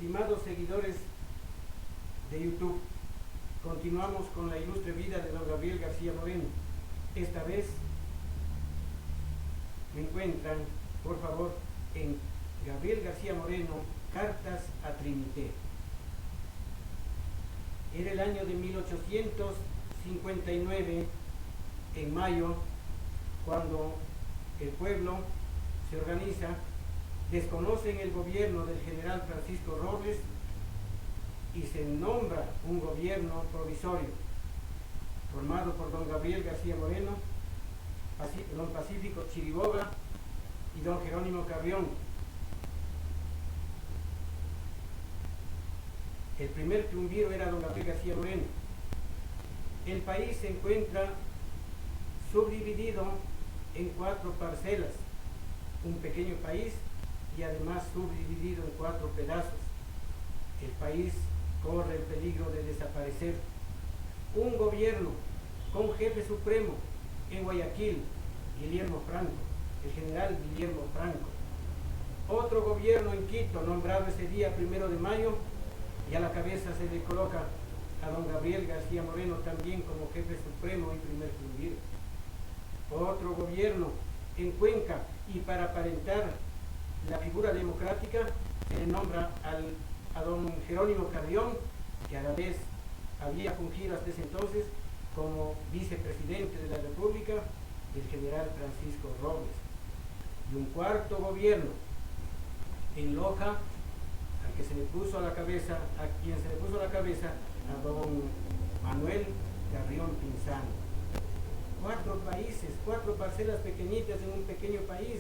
Estimados seguidores de YouTube, continuamos con la ilustre vida de don Gabriel García Moreno. Esta vez me encuentran, por favor, en Gabriel García Moreno, Cartas a Trinité. Era el año de 1859, en mayo, cuando el pueblo se organiza, desconocen el gobierno del general Francisco Robles y se nombra un gobierno provisorio formado por don Gabriel García Moreno, don Pacífico Chiriboga y don Jerónimo Carrión. El primer triunviro era don Gabriel García Moreno. El país se encuentra subdividido en 4 parcelas, un pequeño país y además subdividido en 4 pedazos. El país corre el peligro de desaparecer. Un gobierno con jefe supremo en Guayaquil, Guillermo Franco, el general Guillermo Franco. Otro gobierno en Quito, nombrado ese día 1 de mayo, y a la cabeza se le coloca a don Gabriel García Moreno también como jefe supremo y primer triunviro. Otro gobierno en Cuenca, y para aparentar la figura democrática se le nombra a don Jerónimo Carrión, que a la vez había fungido hasta ese entonces como vicepresidente de la República del general Francisco Robles. Y un cuarto gobierno en Loja, a quien se le puso a la cabeza a don Manuel Carrión Pinzano. 4 países, 4 parcelas pequeñitas en un pequeño país.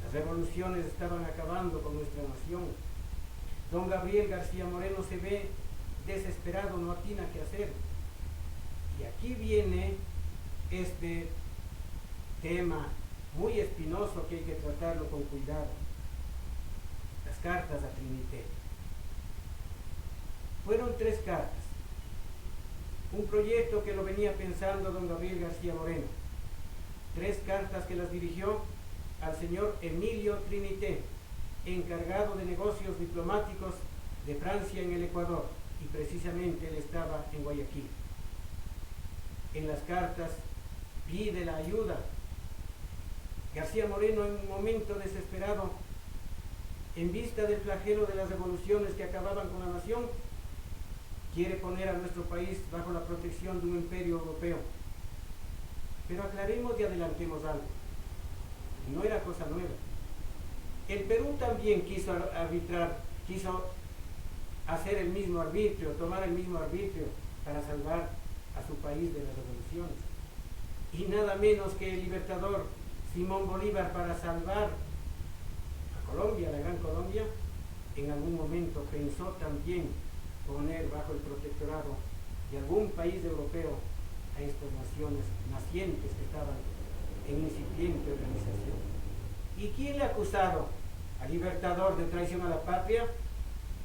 Las revoluciones estaban acabando con nuestra nación. Don Gabriel García Moreno se ve desesperado, no atina qué hacer. Y aquí viene este tema muy espinoso que hay que tratarlo con cuidado. Las cartas a Trinité. Fueron 3 cartas. Un proyecto que lo venía pensando don Gabriel García Moreno. 3 cartas que las dirigió al señor Emilio Trinité, encargado de negocios diplomáticos de Francia en el Ecuador, y precisamente él estaba en Guayaquil. En las cartas pide la ayuda. García Moreno, en un momento desesperado, en vista del flagelo de las revoluciones que acababan con la nación, quiere poner a nuestro país bajo la protección de un imperio europeo. Pero aclaremos y adelantemos algo. No era cosa nueva. El Perú también quiso arbitrar, quiso hacer el mismo arbitrio, tomar el mismo arbitrio para salvar a su país de las revoluciones. Y nada menos que el libertador Simón Bolívar, para salvar a Colombia, la Gran Colombia, en algún momento pensó también poner bajo el protectorado de algún país europeo a estas naciones nacientes que estaban en incipiente organización. ¿Y quién le ha acusado al libertador de traición a la patria?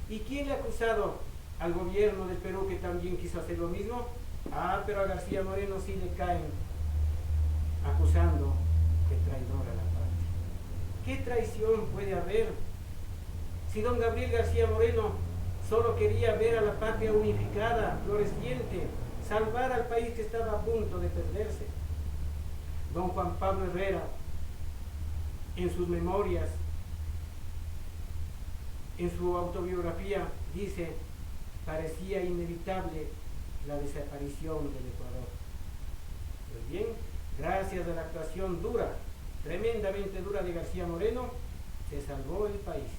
¿Y quién le ha acusado al gobierno del Perú, que también quiso hacer lo mismo? Pero a García Moreno sí le caen acusando de traidor a la patria. ¿Qué traición puede haber si don Gabriel García Moreno solo quería ver a la patria unificada, floreciente, salvar al país que estaba a punto de perderse? Don Juan Pablo Herrera, en sus memorias, en su autobiografía, dice: parecía inevitable la desaparición del Ecuador. Pues bien, gracias a la actuación dura, tremendamente dura de García Moreno, se salvó el país.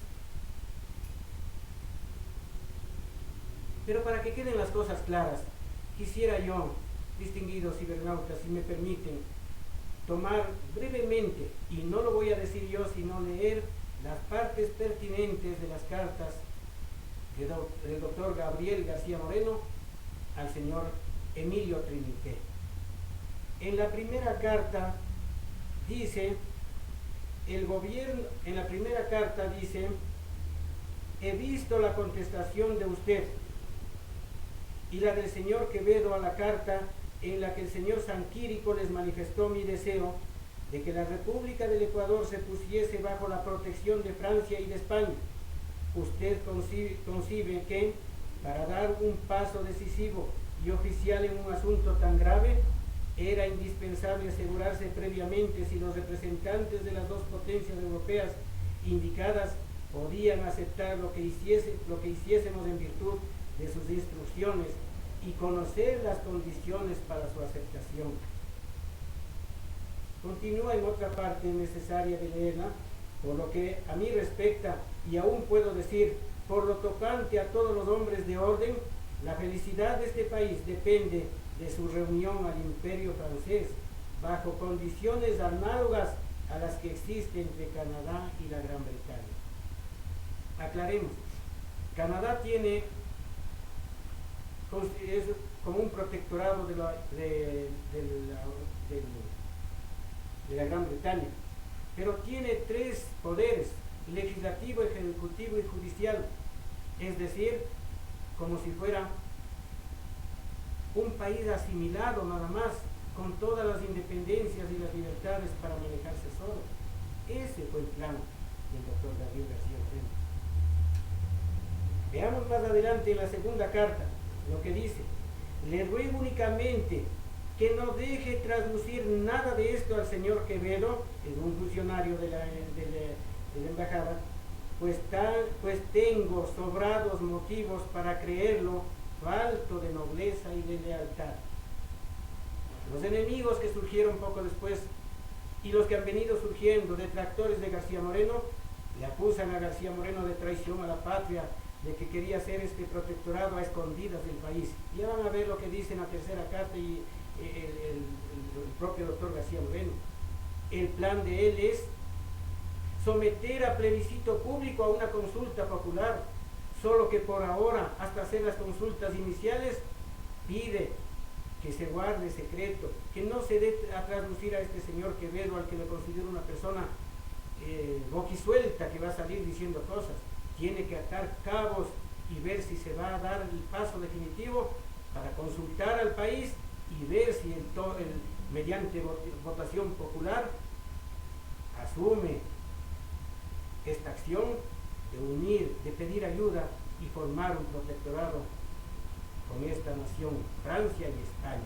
Pero para que queden las cosas claras, quisiera yo, distinguidos cibernautas, si me permiten, tomar brevemente, y no lo voy a decir yo, sino leer las partes pertinentes de las cartas del doctor Gabriel García Moreno al señor Emilio Trinité. En la primera carta dice, he visto la contestación de usted y la del señor Quevedo a la carta en la que el señor Sanquírico les manifestó mi deseo de que la República del Ecuador se pusiese bajo la protección de Francia y de España, usted concibe que para dar un paso decisivo y oficial en un asunto tan grave, era indispensable asegurarse previamente si los representantes de las dos potencias europeas indicadas podían aceptar lo que hiciésemos en virtud de sus instrucciones y conocer las condiciones para su aceptación. Continúa en otra parte necesaria de leerla, por lo que a mí respecta, y aún puedo decir, por lo tocante a todos los hombres de orden, la felicidad de este país depende de su reunión al Imperio francés, bajo condiciones análogas a las que existen entre Canadá y la Gran Bretaña. Aclaremos, Canadá es como un protectorado de la Gran Bretaña, pero tiene tres poderes: legislativo, ejecutivo y judicial, es decir, como si fuera un país asimilado nada más, con todas las independencias y las libertades para manejarse solo. Ese fue el plan del doctor Gabriel García Moreno. Veamos más adelante en la segunda carta lo que dice: le ruego únicamente que no deje traslucir nada de esto al señor Quevedo, es un funcionario de la embajada, pues tengo sobrados motivos para creerlo falto de nobleza y de lealtad. Los enemigos que surgieron poco después y los que han venido surgiendo, detractores de García Moreno, le acusan a García Moreno de traición a la patria, de que quería hacer este protectorado a escondidas del país. Ya van a ver lo que dice en la tercera carta y el propio doctor García Moreno. El plan de él es someter a plebiscito público a una consulta popular, solo que por ahora, hasta hacer las consultas iniciales, pide que se guarde secreto, que no se dé a traducir a este señor Quevedo, al que le considero una persona boquisuelta, que va a salir diciendo cosas. Tiene que atar cabos y ver si se va a dar el paso definitivo para consultar al país y ver si mediante votación popular asume esta acción de unir, de pedir ayuda y formar un protectorado con esta nación, Francia y España.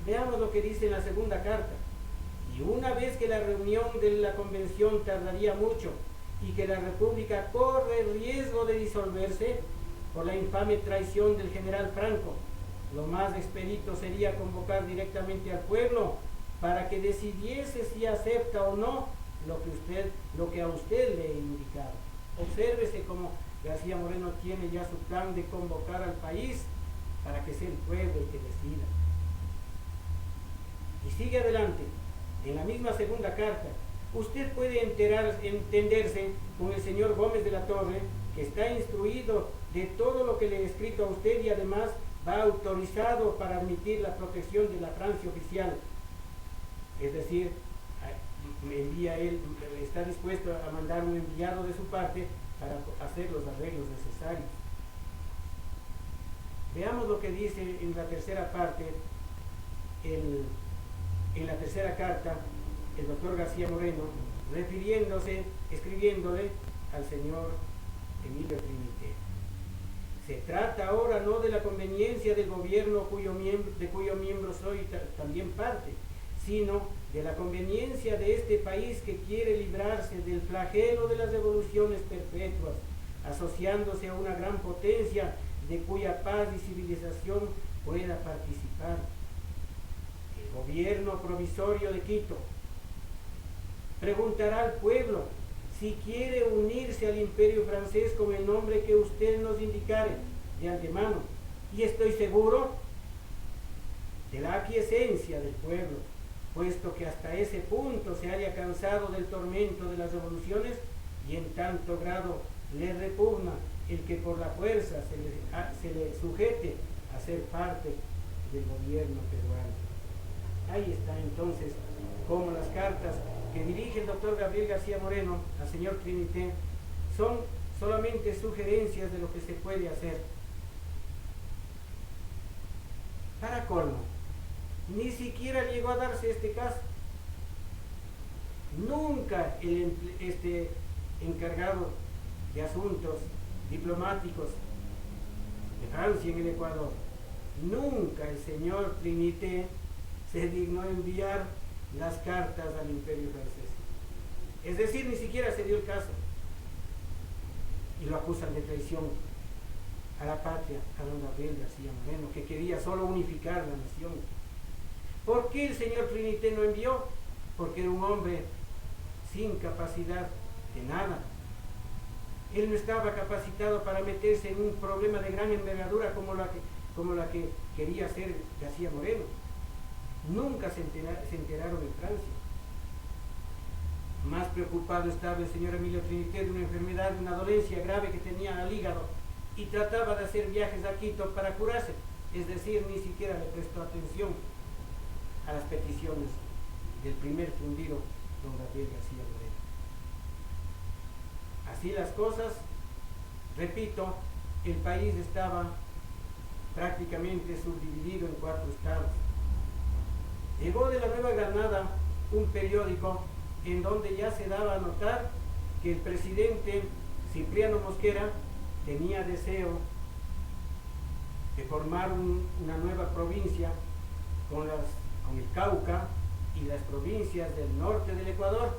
Veamos lo que dice en la segunda carta. Y una vez que la reunión de la convención tardaría mucho y que la república corre riesgo de disolverse por la infame traición del general Franco, lo más expedito sería convocar directamente al pueblo para que decidiese si acepta o no lo que a usted le he indicado. Obsérvese cómo García Moreno tiene ya su plan de convocar al país para que sea el pueblo el que decida. Y sigue adelante, en la misma segunda carta: usted puede entenderse con el señor Gómez de la Torre, que está instruido de todo lo que le he escrito a usted y además va autorizado para admitir la protección de la Francia oficial. Es decir, él está dispuesto a mandar un enviado de su parte para hacer los arreglos necesarios. Veamos lo que dice en la tercera parte, en la tercera carta, el doctor García Moreno, escribiéndole al señor Emilio Trinité. Se trata ahora no de la conveniencia del gobierno de cuyo miembro soy también parte, sino de la conveniencia de este país, que quiere librarse del flagelo de las revoluciones perpetuas, asociándose a una gran potencia de cuya paz y civilización pueda participar. El gobierno provisorio de Quito preguntará al pueblo si quiere unirse al imperio francés con el nombre que usted nos indicare de antemano, y estoy seguro de la aquiescencia del pueblo, puesto que hasta ese punto se haya cansado del tormento de las revoluciones y en tanto grado le repugna el que por la fuerza se le sujete a ser parte del gobierno peruano. Ahí está entonces como las cartas que dirige el doctor Gabriel García Moreno al señor Trinité son solamente sugerencias de lo que se puede hacer. Para colmo, ni siquiera llegó a darse este caso. Nunca este encargado de Asuntos Diplomáticos de Francia en el Ecuador, nunca el señor Trinité se dignó enviar las cartas al Imperio francés. Es decir, ni siquiera se dio el caso. Y lo acusan de traición a la patria, a don Gabriel García Moreno, que quería solo unificar la nación. ¿Por qué el señor Trinité no envió? Porque era un hombre sin capacidad de nada. Él no estaba capacitado para meterse en un problema de gran envergadura como la que quería hacer García Moreno. Nunca se enteraron en Francia. Más preocupado estaba el señor Emilio Trinité de una enfermedad, de una dolencia grave que tenía al hígado, y trataba de hacer viajes a Quito para curarse. Es decir, ni siquiera le prestó atención a las peticiones del primer fundido, don Gabriel García Moreno. Así las cosas, repito, el país estaba prácticamente subdividido en 4 estados. Llegó de la Nueva Granada un periódico en donde ya se daba a notar que el presidente Cipriano Mosquera tenía deseo de formar una nueva provincia con el Cauca y las provincias del norte del Ecuador,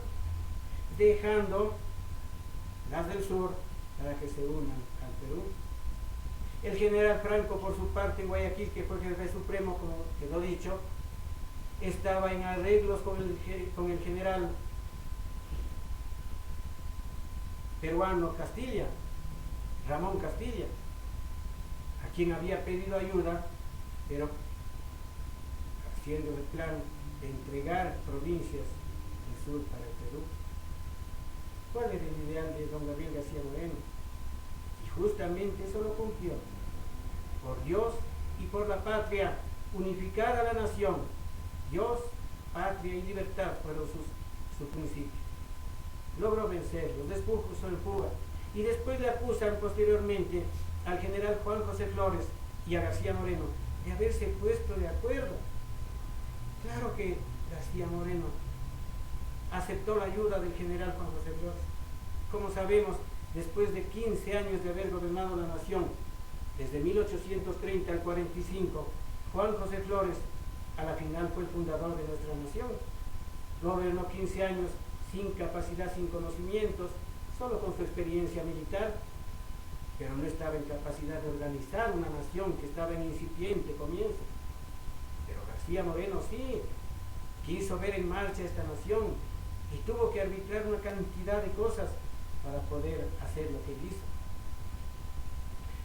dejando las del sur para que se unan al Perú. El general Franco, por su parte, en Guayaquil, que fue jefe supremo, como quedó dicho, estaba en arreglos con el general peruano Castilla, Ramón Castilla, a quien había pedido ayuda, pero haciendo el plan de entregar provincias del sur para el Perú. ¿Cuál era el ideal de don Gabriel García Moreno? Y justamente eso lo cumplió. Por Dios y por la patria, unificar a la nación. Dios, patria y libertad fueron sus principios. Logró vencerlos, después puso en fuga. Y después le acusan posteriormente al general Juan José Flores y a García Moreno de haberse puesto de acuerdo. Claro que García Moreno aceptó la ayuda del general Juan José Flores. Como sabemos, después de 15 años de haber gobernado la nación, desde 1830 al 45, Juan José Flores a la final fue el fundador de nuestra nación. Gobernó 15 años sin capacidad, sin conocimientos, solo con su experiencia militar, pero no estaba en capacidad de organizar una nación que estaba en incipiente comienzo. Pero García Moreno sí, quiso ver en marcha esta nación y tuvo que arbitrar una cantidad de cosas para poder hacer lo que él hizo.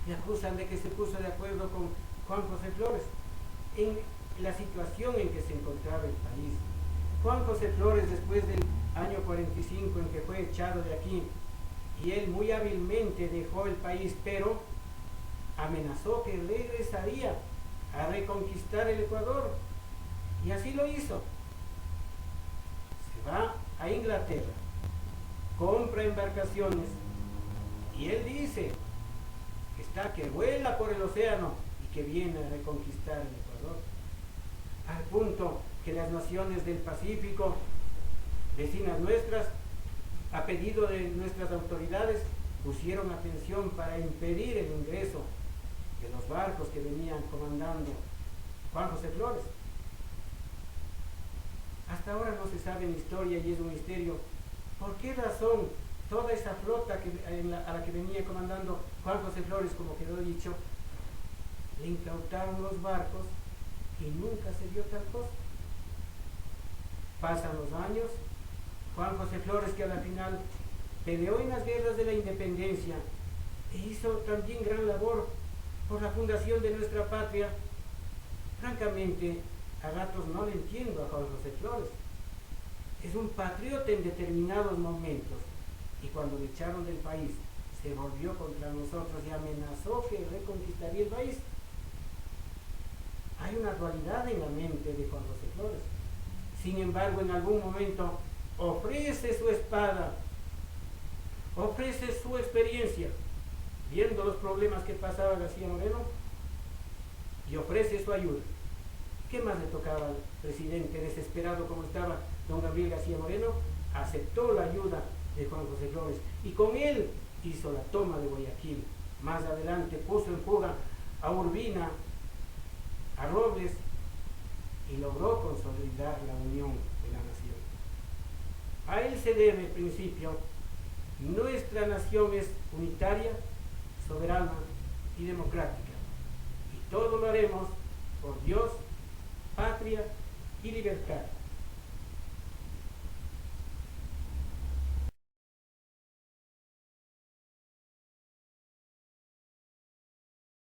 Le acusan de que se puso de acuerdo con Juan José Flores en la situación en que se encontraba el país. Juan José Flores, después del año 45 en que fue echado de aquí, y él muy hábilmente dejó el país, pero amenazó que regresaría a reconquistar el Ecuador, y así lo hizo. Se va a Inglaterra, compra embarcaciones, y él dice que vuela por el océano y que viene a reconquistar el Ecuador, al punto que las naciones del Pacífico, vecinas nuestras, a pedido de nuestras autoridades, pusieron atención para impedir el ingreso de los barcos que venían comandando Juan José Flores. Hasta ahora no se sabe en historia y es un misterio por qué razón toda esa flota a la que venía comandando Juan José Flores, como quedó dicho, le incautaron los barcos y nunca se dio tal cosa. Pasan los años, Juan José Flores, que a la final peleó en las guerras de la independencia e hizo también gran labor por la fundación de nuestra patria. Francamente, a ratos no le entiendo a Juan José Flores. Es un patriota en determinados momentos, y cuando le echaron del país se volvió contra nosotros y amenazó que reconquistaría el país. Hay una dualidad en la mente de Juan José Flores. Sin embargo, en algún momento ofrece su espada, ofrece su experiencia, viendo los problemas que pasaba García Moreno, y ofrece su ayuda. ¿Qué más le tocaba al presidente, desesperado como estaba don Gabriel García Moreno? Aceptó la ayuda de Juan José Flores, y con él hizo la toma de Guayaquil. Más adelante puso en fuga a Urbina, a Robles, y logró consolidar la unión de la nación. A él se debe, en principio, nuestra nación es unitaria, soberana y democrática. Y todo lo haremos por Dios, patria y libertad.